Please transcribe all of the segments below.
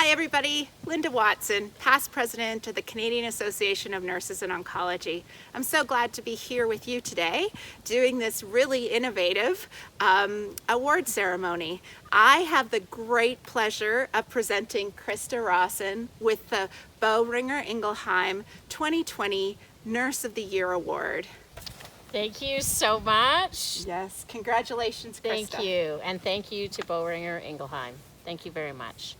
Hi everybody, Linda Watson, past president of the Canadian Association of Nurses in Oncology. I'm so glad to be here with you today doing this really innovative award ceremony. I have the great pleasure of presenting Krista Rawson with the Boehringer Ingelheim 2020 Nurse of the Year Award. Thank you so much. Yes, congratulations, Krista. Thank you, and thank you to Boehringer Ingelheim. Thank you very much.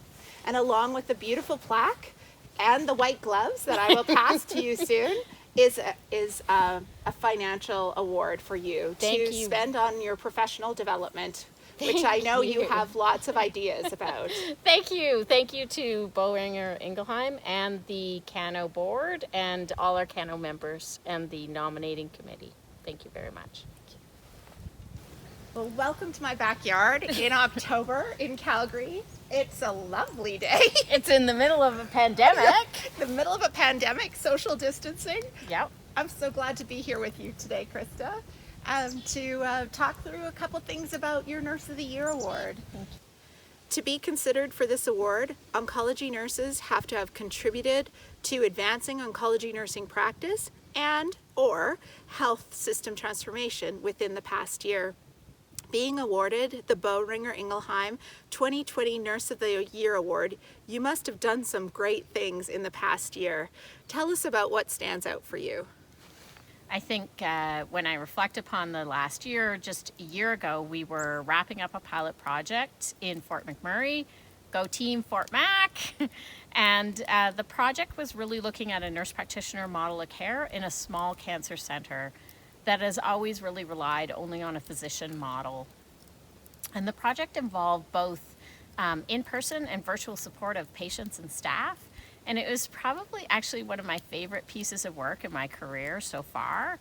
And along with the beautiful plaque and the white gloves that I will pass to you soon is a financial award for you to spend on your professional development, which I know you have lots of ideas about. Thank you. Thank you to Boehringer Ingelheim and the CANO board and all our CANO members and the nominating committee. Thank you very much. Well, welcome to my backyard in October in Calgary. It's a lovely day. It's in the middle of a pandemic. The middle of a pandemic, social distancing. Yep. I'm so glad to be here with you today, Krista, to talk through a couple things about your Nurse of the Year award. Thank you. To be considered for this award, oncology nurses have to have contributed to advancing oncology nursing practice and or health system transformation within the past year. Being awarded the Boehringer Ingelheim 2020 Nurse of the Year Award, you must have done some great things in the past year. Tell us about what stands out for you. I think when I reflect upon the last year, just a year ago, we were wrapping up a pilot project in Fort McMurray. Go team Fort Mac! And the project was really looking at a nurse practitioner model of care in a small cancer center that has always really relied only on a physician model. And the project involved both in-person and virtual support of patients and staff. And it was probably actually one of my favorite pieces of work in my career so far,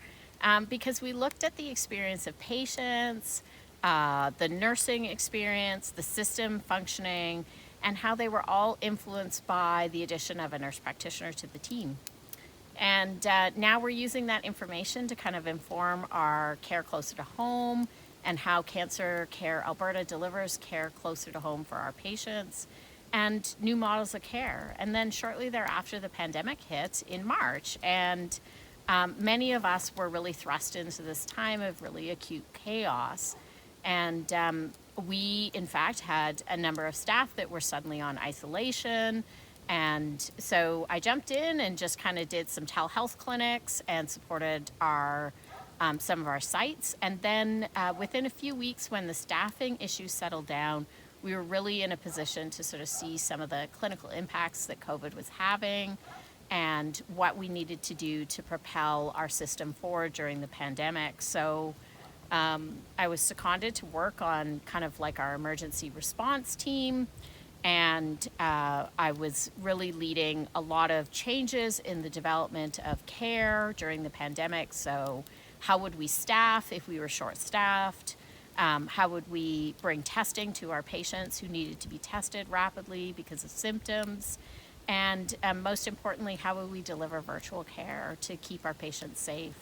because we looked at the experience of patients, the nursing experience, the system functioning, and how they were all influenced by the addition of a nurse practitioner to the team. And now we're using that information to kind of inform our care closer to home and how Cancer Care Alberta delivers care closer to home for our patients and new models of care. And then shortly thereafter, the pandemic hit in March, and many of us were really thrust into this time of really acute chaos. And we, in fact, had a number of staff that were suddenly on isolation. And so I jumped in and just kind of did some telehealth clinics and supported our some of our sites. And then within a few weeks, when the staffing issues settled down, we were really in a position to sort of see some of the clinical impacts that COVID was having and what we needed to do to propel our system forward during the pandemic. So I was seconded to work on kind of like our emergency response team. And I was really leading a lot of changes in the development of care during the pandemic. So how would we staff if we were short-staffed? How would we bring testing to our patients who needed to be tested rapidly because of symptoms? And most importantly, how would we deliver virtual care to keep our patients safe?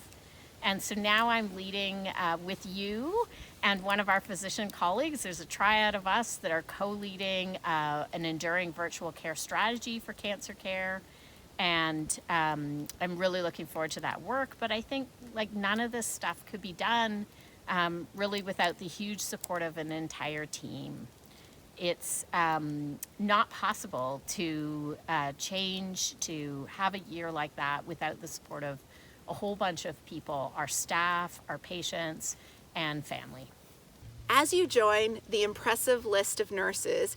And so now I'm leading with you and one of our physician colleagues. There's a triad of us that are co-leading an enduring virtual care strategy for cancer care. And I'm really looking forward to that work. But I think like none of this stuff could be done really without the huge support of an entire team. It's not possible to change, to have a year like that without the support of a whole bunch of people, our staff, our patients, and family. As you join the impressive list of nurses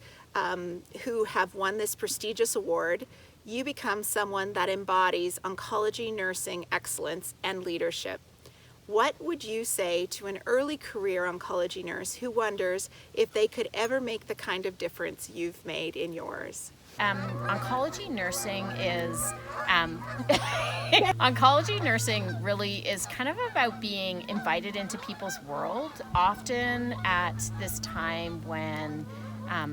who have won this prestigious award, you become someone that embodies oncology nursing excellence and leadership. What would you say to an early career oncology nurse who wonders if they could ever make the kind of difference you've made in yours? Oncology nursing is oncology nursing really is kind of about being invited into people's world, often at this time when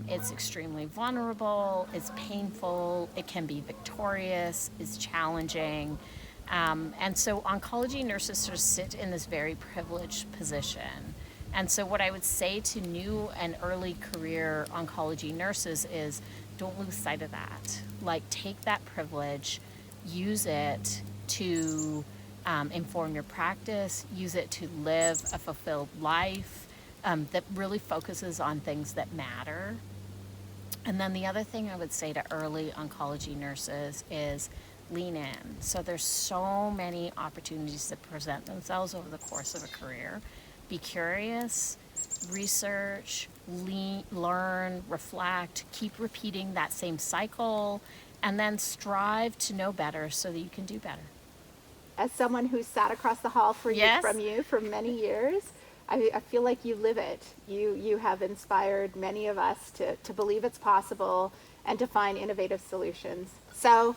it's extremely vulnerable, it's painful, it can be victorious, it's challenging. And so oncology nurses sort of sit in this very privileged position And so what I would say to new and early career oncology nurses is don't lose sight of that. Like, take that privilege, use it to inform your practice, use it to live a fulfilled life that really focuses on things that matter. And then the other thing I would say to early oncology nurses is lean in. So there's so many opportunities that present themselves over the course of a career. Be curious, research, learn, reflect, keep repeating that same cycle, and then strive to know better so that you can do better. As someone who sat across the hall from you for many years, I feel like you live it. You have inspired many of us to believe it's possible and to find innovative solutions. So,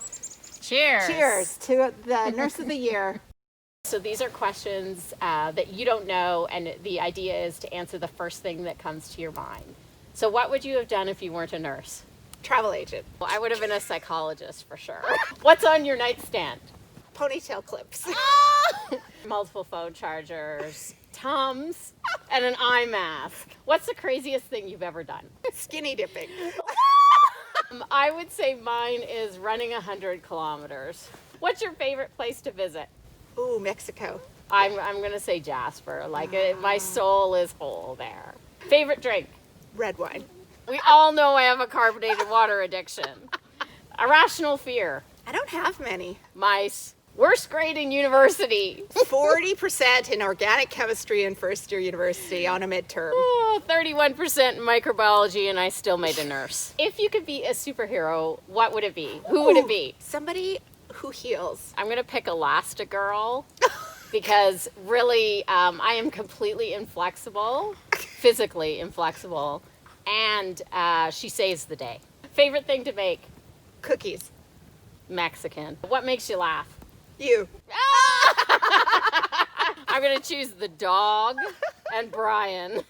cheers to the Nurse of the Year. So these are questions that you don't know, and the idea is to answer the first thing that comes to your mind. So what would you have done if you weren't a nurse? Travel agent. Well, I would have been a psychologist for sure. What's on your nightstand? Ponytail clips. Multiple phone chargers, Tums, and an eye mask. What's the craziest thing you've ever done? Skinny dipping. I would say mine is running 100 kilometers. What's your favorite place to visit? Ooh, Mexico. I'm going to say Jasper. My soul is whole there. Favorite drink? Red wine. We all know I have a carbonated water addiction. Irrational fear? I don't have many. Mice. Worst grade in university? 40% in organic chemistry in first year university on a midterm. 31% in microbiology, and I still made a nurse. If you could be a superhero, what would it be? Who would it be? Somebody who heals. I'm going to pick Elastigirl because really I am completely inflexible, physically inflexible, and she saves the day. Favorite thing to make? Cookies. Mexican. What makes you laugh? You. I'm going to choose the dog and Brian.